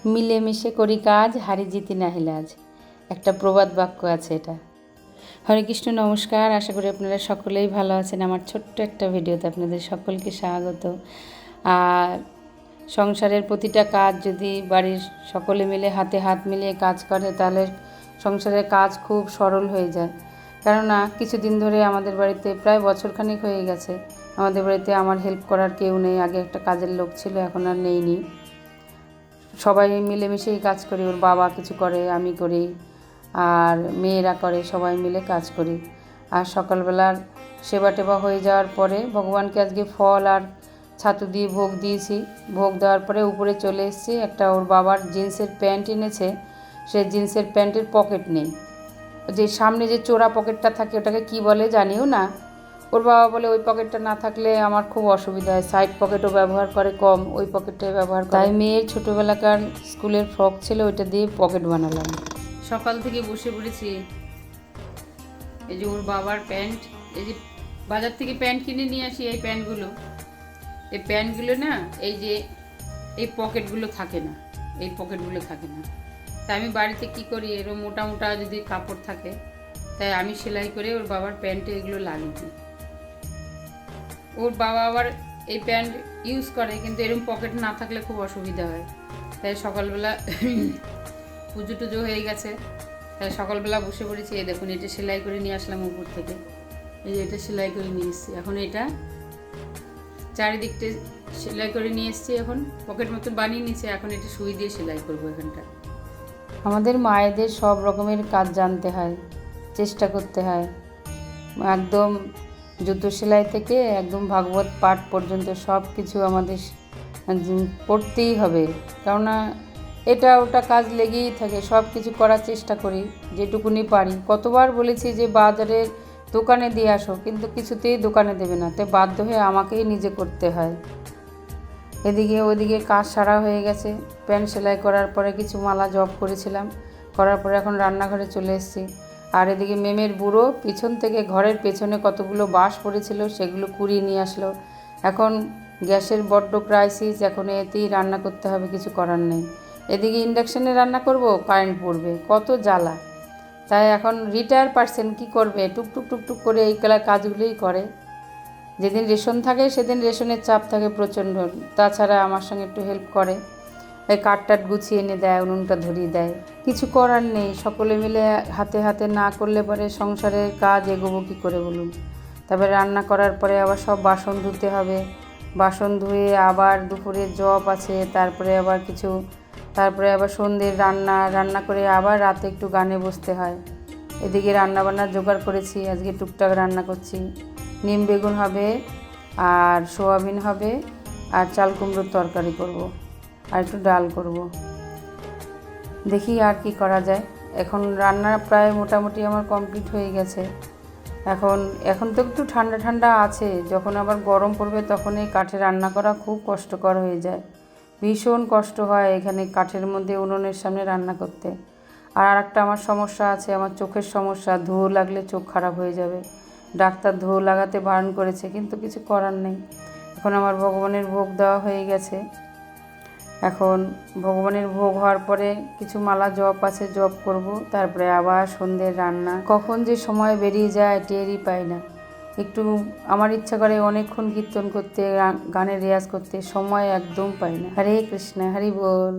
মিলেমিশে করি কাজ, হারি জিতি নাহি লাজ। একটা প্রবাদ বাক্য আছে এটা। হরে কৃষ্ণ, নমস্কার। আশা করি আপনারা সকলেই ভালো আছেন। আমার ছোট্ট একটা ভিডিওতে আপনাদের সকলকে স্বাগত। আর সংসারের প্রতিটা কাজ যদি বাড়ির সকলে মিলে হাতে হাত মিলিয়ে কাজ করে, তাহলে সংসারের কাজ খুব সরল হয়ে যায়। কেননা কিছুদিন ধরে আমাদের বাড়িতে প্রায় বছরখানেক হয়ে গেছে, আমাদের বাড়িতে আমার হেল্প করার কেউ নেই। আগে একটা কাজের লোক ছিল, এখন আর নেই। সবাই মিলেমিশেই কাজ করি। ওর বাবা কিছু করে, আমি করি, আর মেয়েরা করে, সবাই মিলে কাজ করি। আর সকালবেলার সেবা টেবা হয়ে যাওয়ার পরে ভগবানকে আজকে ফল আর ছাতু দিয়ে ভোগ দিয়েছি। ভোগ দেওয়ার পরে উপরে চলে এসেছি। একটা ওর বাবার জিন্সের প্যান্ট এনেছে, সে জিন্সের প্যান্টের পকেট নেই। যে সামনে যে চোরা পকেটটা থাকে ওটাকে কি বলে জানিও না। ওর বাবা বলে ওই পকেটটা না থাকলে আমার খুব অসুবিধা হয়, সাইড পকেটও ব্যবহার করে কম, ওই পকেটটাই ব্যবহার করে। তাই মেয়ের ছোটোবেলাকার স্কুলের ফ্রক ছিল, ওইটা দিয়ে পকেট বানালাম। সকাল থেকে বসে পড়েছি। এই যে ওর বাবার প্যান্ট, এই যে বাজার থেকে প্যান্ট কিনে নিয়ে আসি, এই প্যান্টগুলো না, এই যে এই পকেটগুলো থাকে না, তাই আমি বাড়িতে কি করি, এরকম মোটা মোটা যদি কাপড় থাকে তাই আমি সেলাই করে ওর বাবার প্যান্টে এগুলো লাগিয়ে দিই। ওর বাবা আবার এই প্যান্ট ইউজ করে, কিন্তু এরকম পকেট না থাকলে খুব অসুবিধা হয়। তাই সকালবেলা পুজো টুজো হয়ে গেছে, তাই সকালবেলা বসে পড়েছি। এই দেখুন, এটা সেলাই করে নিয়ে আসলাম উপর থেকে। এই যে এটা সেলাই করে নিয়ে এসেছি, এখন এটা চারিদিকটা সেলাই করে নিয়ে এসেছি। এখন পকেট মতো বানিয়ে নিচ্ছে, এখন এটা সুই দিয়ে সেলাই করবো এখানটা। আমাদের মায়েদের সব রকমের কাজ জানতে হয়, চেষ্টা করতে হয়। একদম জুতো সেলাই থেকে একদম ভাগবত পাঠ পর্যন্ত সব কিছু আমাদের পড়তেই হবে। কেননা এটা ওটা কাজ লেগেই থাকে, সব কিছু করার চেষ্টা করি যেটুকুনি পারি। কতবার বলেছি যে বাজারের দোকানে দিয়ে আসো, কিন্তু কিছুতেই দোকানে দেবে না, তাই বাধ্য হয়ে আমাকেই নিজে করতে হয়। এদিকে ওদিকে কাজ সারা হয়ে গেছে। প্যান্ট সেলাই করার পরে কিছু মালা জব করেছিলাম, করার পরে এখন রান্নাঘরে চলে এসেছি। আর এদিকে মেমের বুড়ো পিছন থেকে ঘরের পেছনে কতগুলো বাঁশ পড়েছিল, সেগুলো কুড়িয়ে নিয়ে আসলো। এখন গ্যাসের বড্ড ক্রাইসিস, এখন এতেই রান্না করতে হবে, কিছু করার নেই। এদিকে ইন্ডাকশানে রান্না করব, কারেন্ট পড়বে, কত জ্বালা। তাই এখন রিটায়ার পারসন কী করবে, টুকটুক টুকটুক করে এই কাজগুলোই করে। যেদিন রেশন থাকে সেদিন রেশনের চাপ থাকে প্রচণ্ড, তাছাড়া আমার সঙ্গে একটু হেল্প করে, এই কাঠটাট গুছিয়ে এনে দেয়, উনুনটা ধরিয়ে দেয়। কিছু করার নেই, সকলে মিলে হাতে হাতে না করলে পরে সংসারের কাজ এগোবো কী করে বলুন। তারপরে রান্না করার পরে আবার সব বাসন ধুতে হবে, বাসন ধুয়ে আবার দুপুরের জব আছে, তারপরে আবার সন্ধ্যের রান্না করে আবার রাতে একটু গানে বসতে হয়। এদিকে রান্নাবান্নার জোগাড় করেছি, আজকে টুকটাক রান্না করছি। নিম বেগুন হবে, আর সোয়াবিন হবে, আর চাল কুমড়োর তরকারি করব, আর একটু ডাল করব। দেখি আর কি করা যায়। এখন রান্না প্রায় মোটামুটি আমার কমপ্লিট হয়ে গেছে। এখন তো একটু ঠান্ডা ঠান্ডা আছে, যখন আবার গরম পড়বে তখন এই কাঠে রান্না করা খুব কষ্টকর হয়ে যায়, ভীষণ কষ্ট হয় এখানে কাঠের মধ্যে উনুনের সামনে রান্না করতে। আর একটা আমার সমস্যা আছে, আমার চোখের সমস্যা, ধুয়ো লাগলে চোখ খারাপ হয়ে যাবে। ডাক্তার ধুয়ো লাগাতে বারণ করেছে, কিন্তু কিছু করার নেই। এখন আমার ভগবানের ভোগ দেওয়া হয়ে গেছে। এখন ভগবানের ভোগ হওয়ার পরে কিছু মালা জপ আছে, জপ করব, তারপরে আবার সন্ধ্যের রান্না। কখন যে সময় বেরিয়ে যায় টেরই পাই না। একটু আমার ইচ্ছা করে অনেকক্ষণ কীর্তন করতে, গানের রেয়াজ করতে, সময় একদম পাই না। হরে কৃষ্ণ, হরি বল।